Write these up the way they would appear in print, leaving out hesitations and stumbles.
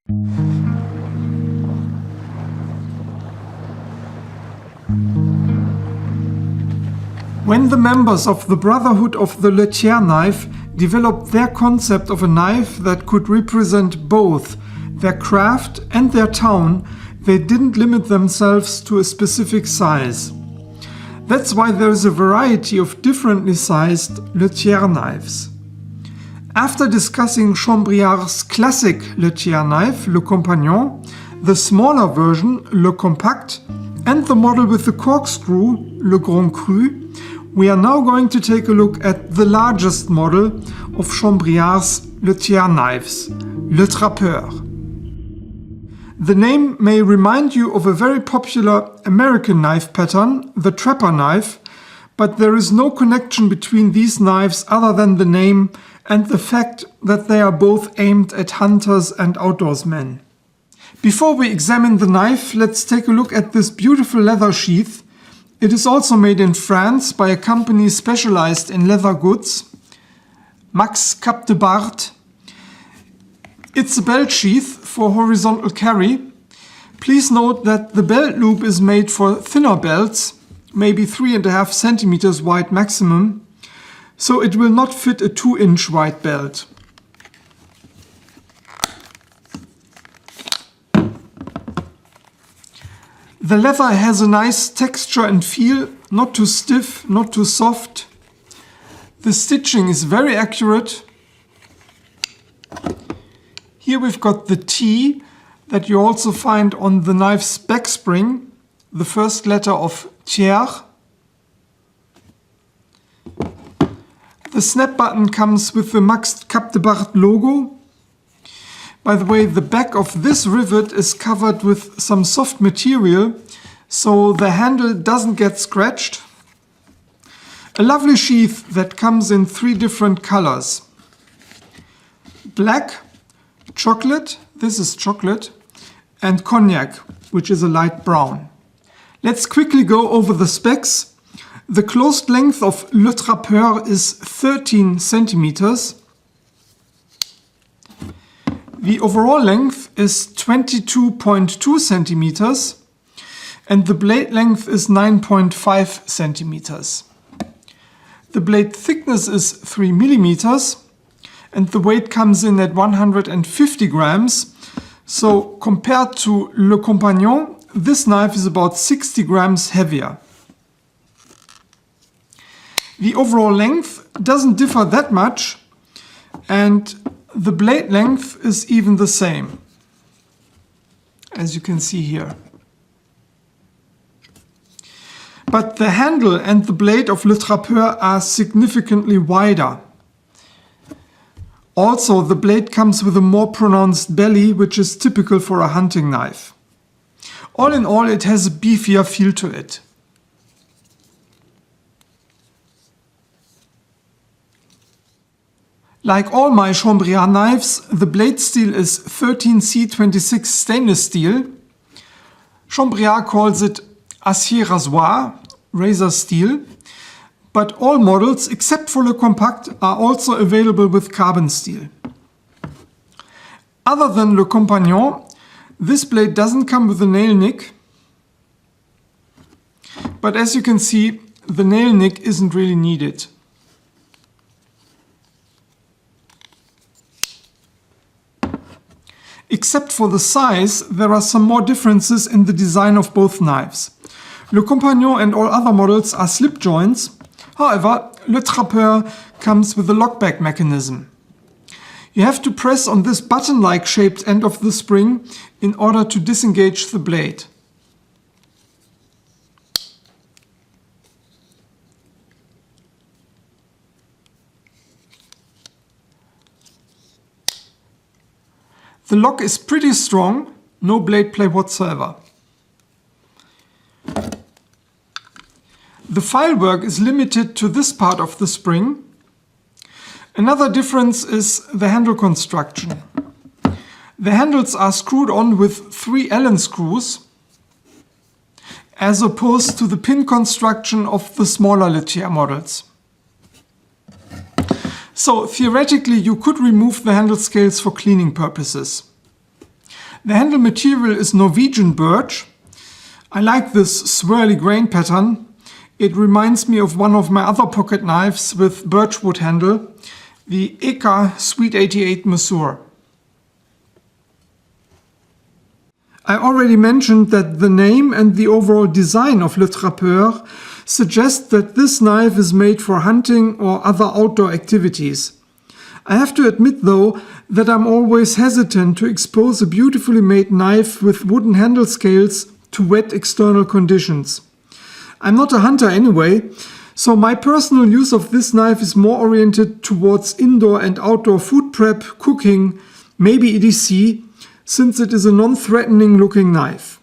When the members of the Brotherhood of the Thiers knife developed their concept of a knife that could represent both their craft and their town, they didn't limit themselves to a specific size. That's why there is a variety of differently sized Thiers knives. After discussing Chambriard's classic Thiers knife, le Compagnon, the smaller version, le Compact, and the model with the corkscrew, le Grand Cru, we are now going to take a look at the largest model of Chambriard's Thiers knives, le Trappeur. The name may remind you of a very popular American knife pattern, the Trappeur knife, but there is no connection between these knives other than the name and the fact that they are both aimed at hunters and outdoorsmen. Before we examine the knife, let's take a look at this beautiful leather sheath. It is also made in France by a company specialized in leather goods, Max Capdebart. It's a belt sheath for horizontal carry. Please note that the belt loop is made for thinner belts, maybe 3.5 centimeters wide maximum, so it will not fit a 2-inch wide belt. The leather has a nice texture and feel, not too stiff, not too soft. The stitching is very accurate. Here we've got the T that you also find on the knife's back spring, the first letter of Thiers. The snap button comes with the Max Capdebart logo. By the way, the back of this rivet is covered with some soft material, so the handle doesn't get scratched. A lovely sheath that comes in 3 different colors. Black, chocolate, this is chocolate, and cognac, which is a light brown. Let's quickly go over the specs. The closed length of le Trappeur is 13 centimeters. The overall length is 22.2 centimeters and the blade length is 9.5 centimeters. The blade thickness is 3 millimeters and the weight comes in at 150 grams. So compared to le Compagnon, this knife is about 60 grams heavier. The overall length doesn't differ that much and the blade length is even the same, as you can see here. But the handle and the blade of le Trappeur are significantly wider. Also, the blade comes with a more pronounced belly, which is typical for a hunting knife. All in all, it has a beefier feel to it. Like all my Chambriard knives, the blade steel is 13C26 stainless steel. Chambriard calls it acier rasoir, razor steel, but all models except for le Compact are also available with carbon steel. Other than le Compagnon, this blade doesn't come with a nail nick, but as you can see, the nail nick isn't really needed. Except for the size, there are some more differences in the design of both knives. Le Compagnon and all other models are slip joints. However, le Trappeur comes with a lockback mechanism. You have to press on this button-like shaped end of the spring in order to disengage the blade. The lock is pretty strong, no blade play whatsoever. The file work is limited to this part of the spring. Another difference is the handle construction. The handles are screwed on with 3 Allen screws, as opposed to the pin construction of the smaller Thiers models. So theoretically you could remove the handle scales for cleaning purposes. The handle material is Norwegian birch. I like this swirly grain pattern. It reminds me of one of my other pocket knives with birchwood handle, the Eka Sweet 88 Mesure. I already mentioned that the name and the overall design of Le Trappeur suggest that this knife is made for hunting or other outdoor activities. I have to admit though that I'm always hesitant to expose a beautifully made knife with wooden handle scales to wet external conditions. I'm not a hunter anyway, so my personal use of this knife is more oriented towards indoor and outdoor food prep, cooking, maybe EDC, since it is a non-threatening looking knife.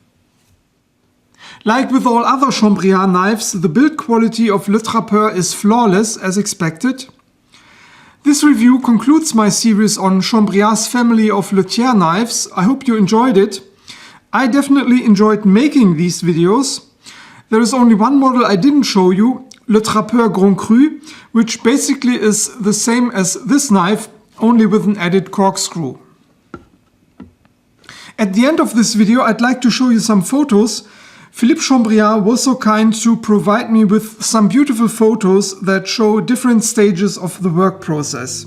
Like with all other Chambriard knives, the build quality of Le Trappeur is flawless as expected. This review concludes my series on Chambriard's family of Le Thiers knives. I hope you enjoyed it. I definitely enjoyed making these videos. There is only one model I didn't show you, Le Trappeur Grand Cru, which basically is the same as this knife, only with an added corkscrew. At the end of this video, I'd like to show you some photos. Philippe Chambriard was so kind to provide me with some beautiful photos that show different stages of the work process.